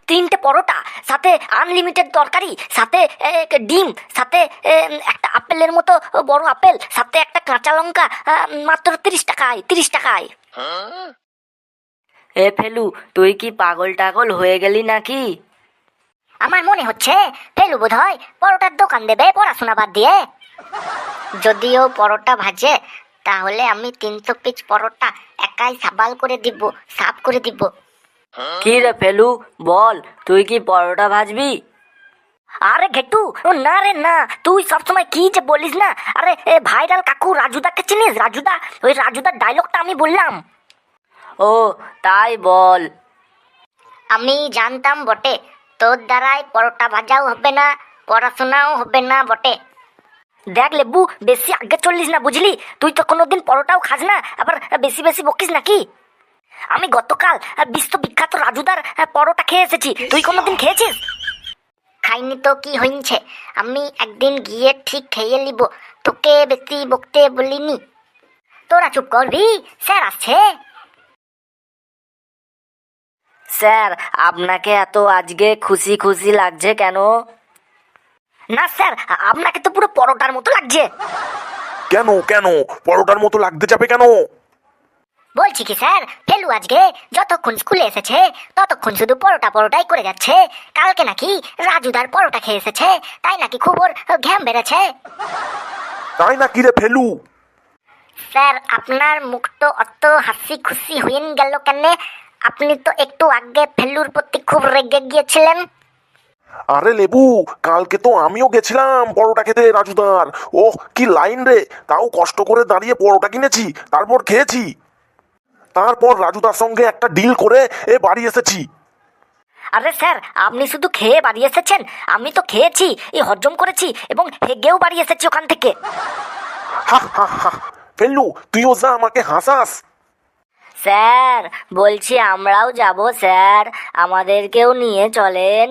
তিনটে পরোটা, সাথে আনলিমিটেড তরকারি, সাথে ডিম, সাথে একটা আপেলের মতো বড় আপেল, সাথে একটা কাঁচা লঙ্কা, মাত্র 30 টাকায়, 30 টাকায়। এ ফেলু, তুই কি পাগল টাগল হয়ে গেলি নাকি? আমার মনে হচ্ছে ফেলু বোধহয় পরোটার দোকান দেবে পড়াশোনা বাদ দিয়ে। যদিও পরোটা ভাজে, তাহলে আমি 300 পিস পরোটা একাই সাবাল করে দিব, সাফ করে দিব। কি রে ফেলু, বল তুই কি পরোটা ভাজবি? আরে ঘেটু, না রে না, তুই সবসময় কি যে বলিস না। আরে ভাইরাল কাকু রাজুদাকে চিনিস? রাজুদা, ওই রাজুদার ডায়লগটা আমি বললাম। ও তাই বল। আমি জানতাম বটে, তোর দ্বারাই পরোটা ভাজাও হবে না, পড়াশোনাও হবে না বটে। দেখ লেবু, বেশি আগে চললিস না, বুঝলি? তুই তো কোনোদিন পরোটাও খাস না, আবার বেশি বেশি বকিস নাকি? আমি গতকাল বিশ্ববিখ্যাত রাজুদার পরোটা খেয়ে এসেছি, তুই কোনোদিন খেয়েছিস? খাইনি তো কি হইছে, আমি একদিন গিয়ে ঠিক খেয়ে নিব, তোকে বেশি বকতে বলিনি। তোরা চুপ করবি, স্যার আসছে। স্যার, আপনাকে এত আজকে খুশি খুশি লাগছে কেন? না স্যার, আপনাকে তো পুরো পরোটার মতো লাগছে। কেন কেন পরোটার মতো লাগতে যাবে কেন? বলছি কি স্যার, ফেলু আজকে যতক্ষণ স্কুলে এসেছে ততক্ষণ শুধু পরোটা পরোটাই করে যাচ্ছে। কালকে নাকি রাজুদার পরোটা খেয়ে এসেছে, তাই নাকি খুব ওর ঘ্যাম বেড়েছে। তাই না কি রে ফেলু? স্যার, আপনার মুখটা অত হাসি খুশি হয়ে গেল কেন? আপনি তো একটু আগে ফেলুর প্রতি খুব রেগে গিয়েছিলেন। আরে লেবু, কালকে তো আমিও গেছিলাম পরোটা খেতে রাজুদার। ওহ কি লাইন রে! তাও কষ্ট করে দাঁড়িয়ে পরোটা কিনেছি, তারপর খেয়েছি। তারপর রাজুদার সঙ্গে একটা ডিল করে বাড়ি এসেছি। আরে স্যার, আপনি শুধু খেয়ে বাড়ি এসেছেন? আমি তো খেয়েছি, হজম করেছি এবং হেগেও বাড়ি এসেছি ওখান থেকে। হা হা হা! ফেলু, তুইও যা আমাকে হাসাস। স্যার বলছি, আমরাও যাব স্যার, আমাদেরকেও নিয়ে চলেন।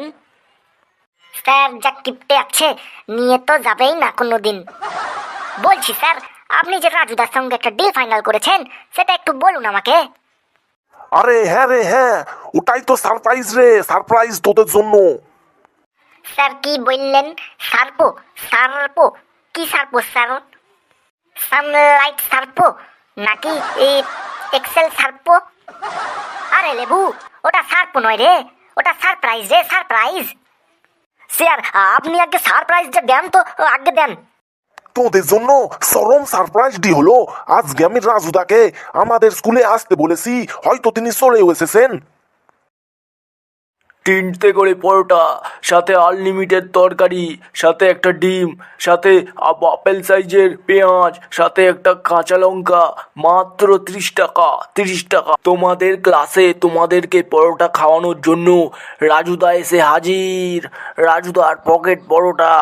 স্যার যা কিপটে আছে, নিয়ে তো যাবেই না কোনোদিন। বলছি স্যার, আপনি যে রাজুদার সঙ্গে একটা ডিল ফাইনাল করেছেন, সেটা একটু বলুন আমাকে। আরে হ্যাঁ রে হ্যাঁ, ওটাই তো সারপ্রাইজ রে, সারপ্রাইজ তোদের জন্য। স্যার কি বললেন? সার্পো? সার্পো? কি সার্পো স্যার? সানলাইট সার্পো নাকি এই এক্সেল সার্পো? আরে লেবু, ওটা সার্পো নয় রে, ওটা সারপ্রাইজ রে, সারপ্রাইজ। স্যার আপনি আগে সারপ্রাইজটা দেন তো, আগে দেন। তোদের জন্য চরম সারপ্রাইজ ডি হলো। আজকে আমি রাজুদাকে আমাদের স্কুলে আসতে বলেছি, হয়তো তিনি চলেও এসেছেন। 3টে করে পরোটা, সাথে আনলিমিটেড তরকারি, সাথে একটা ডিম, সাথে আপেল সাইজের পেঁয়াজ, সাথে একটা কাঁচা লঙ্কা, মাত্র 30 টাকা, 30 টাকা। তোমাদের ক্লাসে তোমাদেরকে পরোটা খাওয়ানোর জন্য রাজুদা এসে হাজির, রাজুদার পকেট পরোটা।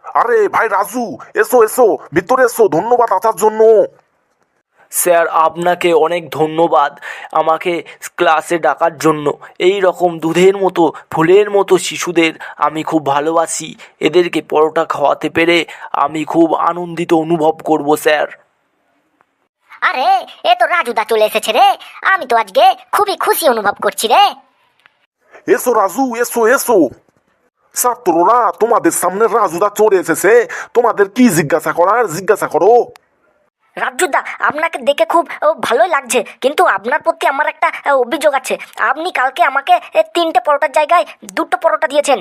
আরে ভাই রাজু, এসো এসো, ভিতরে এসো, ধন্যবাদ আসার জন্য। স্যার, আপনাকে অনেক ধন্যবাদ আমাকে ক্লাসে ডাকার জন্য। এই রকম দুধের মতো ফুলের মতো শিশুদের আমি খুব ভালোবাসি, এদেরকে পরোটা খাওয়াতে পেরে আমি খুব আনন্দিত অনুভব করব স্যার। আরে এ তো রাজুদা চলে এসেছে রে, আমি তো আজকে খুবই খুশি অনুভব করছি রে। এসো রাজু, এসো এসো। ছাত্ররা, তোমাদের সামনে রাজুদা চলে এসেছে, তোমাদের কি জিজ্ঞাসা করার জিজ্ঞাসা করো। রাজুদা, আপনাকে দেখে খুব ভালোই লাগছে, কিন্তু আপনার প্রতি আমার একটা অভিযোগ আছে। আপনি কালকে আমাকে 3টে পরোটার জায়গায় 2টো পরোটা দিয়েছেন।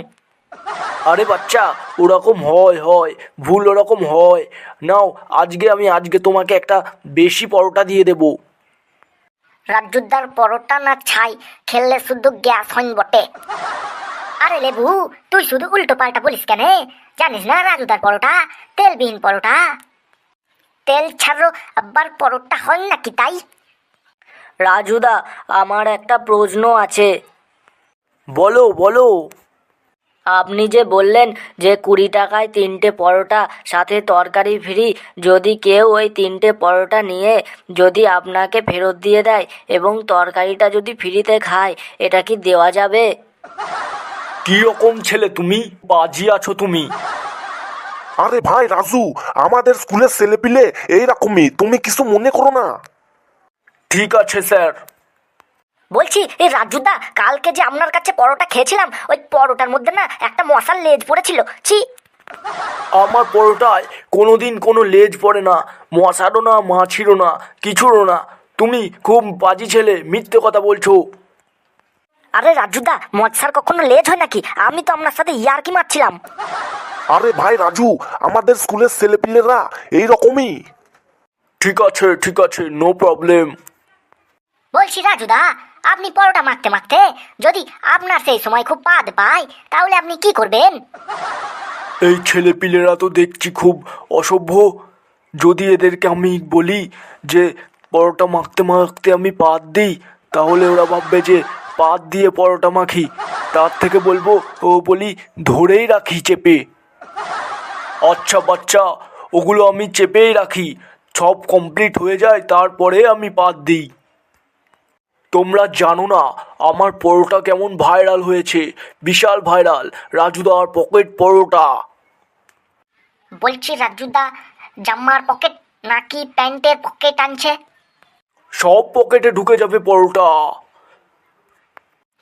আরে বাচ্চা, ওরকম হয়, ভুল ওরকম হয়। নাও, আজকে তোমাকে একটা বেশি পরোটা দিয়ে দেবো। রাজুদার পরোটা না ছাই খেললে শুধু গ্যাস হইন বটে। আরে লেবু, তুই শুধু উল্টো পাল্টা বলিস কেন? জানিস না রাজুদার পরোটা তেলবিহীন পরোটা, তেল ছাড়ো আবার পরোটা হয় নাকি তাই? রাজুদা, আমার একটা প্রশ্ন আছে। বলো বলো। আপনি যে বললেন যে 20 টাকায় 3টে পরোটা সাথে তরকারি ফ্রি, যদি কেউ ওই 3টে পরোটা নিয়ে যদি আপনাকে ফেরত দিয়ে দেয় এবং তরকারিটা যদি ফ্রিতে খায়, এটা কি দেওয়া যাবে? কি রকম ছেলে তুমি, বাজি আছো তুমি। আরে ভাই রাজু, আমাদের স্কুলের ছেলেপিলে এইরকমই, তুমি কিছু মনে করো না। ঠিক আছে স্যার। বলছি এই রাজুদা, কালকে যে আপনার কাছে পরোটা খেয়েছিলাম, ওই পরোটার মধ্যে না একটা মশার লেজ পড়েছিল। ছি! আমার পরোটায় কোনোদিন কোনো লেজ পড়ে না, মশারও না, মাছিরও না, কিছুরও না। তুমি খুব বাজে ছেলে, মিথ্যে কথা বলছো। আরে রাজুদা, মশার কখনো লেজ হয় নাকি? আমি তো আপনার সাথে ইয়ার্কি মারছিলাম। আরে ভাই রাজু, আমাদের স্কুলের ছেলেপিলেরা এইরকমই। ঠিক আছে, নো প্রবলেম। বলছি রাজুদা, আপনি পরোটা মাখতে মাখতে যদি আপনার সেই সময় খুব পাদ পায়, তাহলে আপনি কি করবেন? এই ছেলেপিলেরা তো দেখছি খুব অসভ্য। যদি এদেরকে আমি বলি যে পরোটা মাখতে মাখতে আমি পাত দিই, তাহলে ওরা ভাববে যে পাত দিয়ে পরোটা মাখি। তার থেকে বলবো বলি ধরেই রাখি চেপে। আচ্ছা বাচ্চা, ওগুলো আমি চেপেই রাখি, সব কমপ্লিট হয়ে যায় তারপরে আমি পাত দিই। তোমরা জানো না আমার পরোটা কেমন ভাইরাল হয়েছে, বিশাল ভাইরাল, রাজুদার পকেট পরোটা। বলছি রাজুদা, জামার পকেট নাকি প্যান্টের পকেট আনছে? সব পকেটে ঢুকে যাবে পরোটা।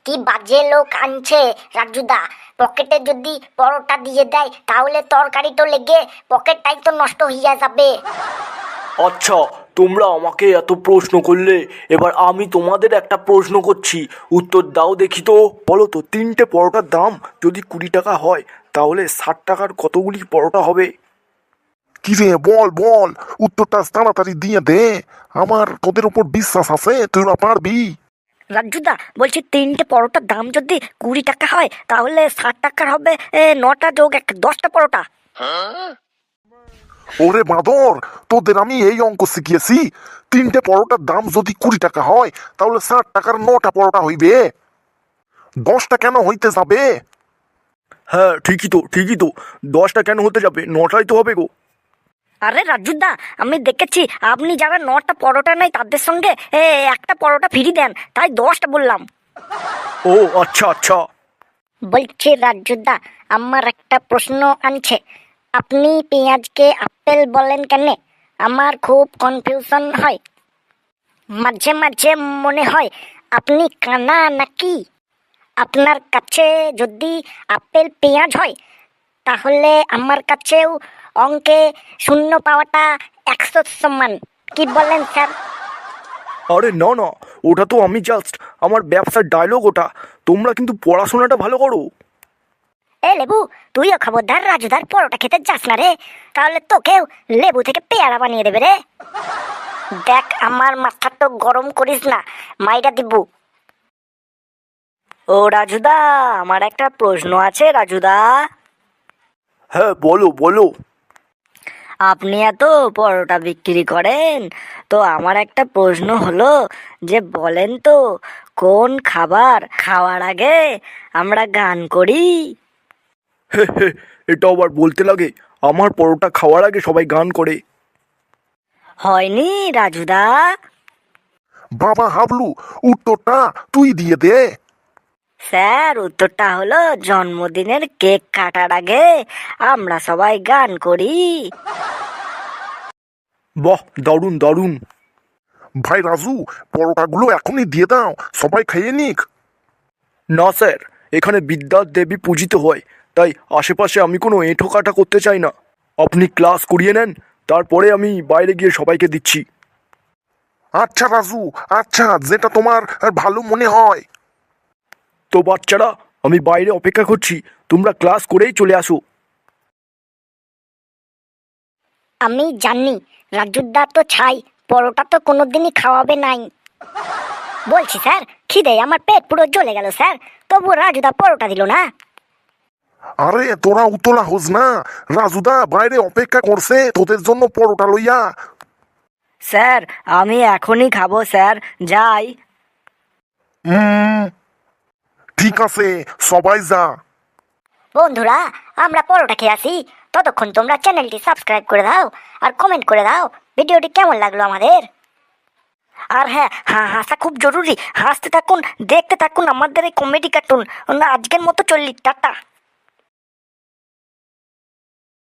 কি বাজে লোক আনছে রাজুদা! পকেটে যদি পরোটা দিয়ে দেয়, তাহলে তরকারি তো লেগে পকেটটাই তো নষ্ট হইয়া যাবে। আচ্ছা, তোমরা আমাকে এত প্রশ্ন করলে, এবার আমি তোমাদের একটা প্রশ্ন করছি, উত্তর দাও দেখি তো। বলো তো, 3টে পরোটার দাম যদি 20 টাকা হয়, তাহলে 60 টাকার কতগুলি পরোটা হবে? কি রে, বল বল, উত্তরটা তাড়াতাড়ি দিয়ে দে। আমার তোদের উপর বিশ্বাস আছে, তোরা পারবি। রাজুদা বলছি, 3টে পরোটার দাম যদি 20 টাকা হয়, তাহলে 60 টাকার হবে 9টা যোগ 1, 10টা পরোটা। ওরে বাঁদর, তোদের আমি এই অঙ্ক শিখিয়েছি। 3টে পরোটার দাম যদি 20 টাকা হয়, তাহলে 60 টাকার 9টা পরোটা হইবে। 10টা কেন হইতে যাবে? হ্যাঁ ঠিকই তো, 10টা কেন হতে যাবে, 9টাই তো হবে গো। আরে রাজুদা, আমি দেখেছি আপনি যারা 9টা পরোটা নেয় তাদের সঙ্গে একটা পরোটা ফ্রি দেন, তাই 10টা বললাম। ও আচ্ছা। বলছি রাজুদা, আমার একটা প্রশ্ন আনছে। আপনি পেঁয়াজকে আপেল বলেন কেন? আমার খুব কনফিউশন হয়। মাঝে মাঝে মনে হয় আপনি কানা নাকি? আপনার কাছে যদি আপেল পেঁয়াজ হয়, তাহলে আমার কাছেও অঙ্কে শূন্য পাওয়াটা 100 সমান। কি বলেন স্যার? আরে না, ওটা তো আমি জাস্ট আমার ব্যবসার ডায়লগ ওটা। তোমরা কিন্তু পড়াশোনাটা ভালো করো। এ লেবু, তুইও খবরদার রাজুদার পরোটা খেতে যাস না রে, তাহলে তোকেও লেবু থেকে পেয়ারা বানিয়ে দেবে রে। দেখ, আমার মাথা তো গরম করিস না, মাইরা দিবু। ও রাজুদা, আমার একটা প্রশ্ন আছে রাজুদা। হ্যাঁ বলো। আপনি এত পরোটা বিক্রি করেন, তো আমার একটা প্রশ্ন হলো যে বলেন তো, কোন খাবার খাওয়ার আগে আমরা গান করি? এটা আবার বলতে লাগে? আমার পরোটা খাওয়ার আগে সবাই গান করে। হয়নি রাজুদা? বাবা হাবলু, উত্তরটা তুই দিয়ে দে। স্যার, উত্তরটা হলো জন্মদিনের কেক কাটার আগে আমরা সবাই গান করি। বাহ, দারুণ। ভাই রাজু, পরোটাগুলো এখনই দিয়ে দাও, সবাই খেয়ে নিক। না স্যার, এখানে বিদ্যার দেবী পূজিত হয়, তাই আশেপাশে আমি কোনো এঁঠো কাটা করতে চাই না। আপনি ক্লাস করিয়ে নেন, তারপরে আমি বাইরে গিয়ে সবাইকে দিচ্ছি। আচ্ছা রাজু, আচ্ছা, যেটা তোমার ভালো মনে হয়। তো বাচ্চারা, আমি বাইরে অপেক্ষা করছি, তোমরা ক্লাস করেই চলে আসো। আমি জানি রাজুদা তো ছাই, পরোটা তো কোনোদিনই খাওয়াবে নাই। বলছি স্যার, খিদে আমার পেট পুরো জ্বলে গেল স্যার, তবু রাজুদা পরোটা দিল না। আরে তোরা উতলা হোস না, রাজুদা বাইরে অপেক্ষা করছে তোদের জন্য পরোটা লইয়া। স্যার, আমি এখনই খাবো স্যার, যাই। ঠিক আছে, সবাই যা। বন্ধুরা, আমরা পরোটা খেয়ে আসি, ততক্ষণ তোমরা চ্যানেলটি সাবস্ক্রাইব করে দাও আর কমেন্ট করে দাও ভিডিওটি কেমন লাগলো আমাদের। আর হ্যাঁ, হাসা খুব জরুরি, হাসতে থাকুন, দেখতে থাকুন আমাদের এই কমেডি কার্টুন। আজকের মতো চললি, টাটা।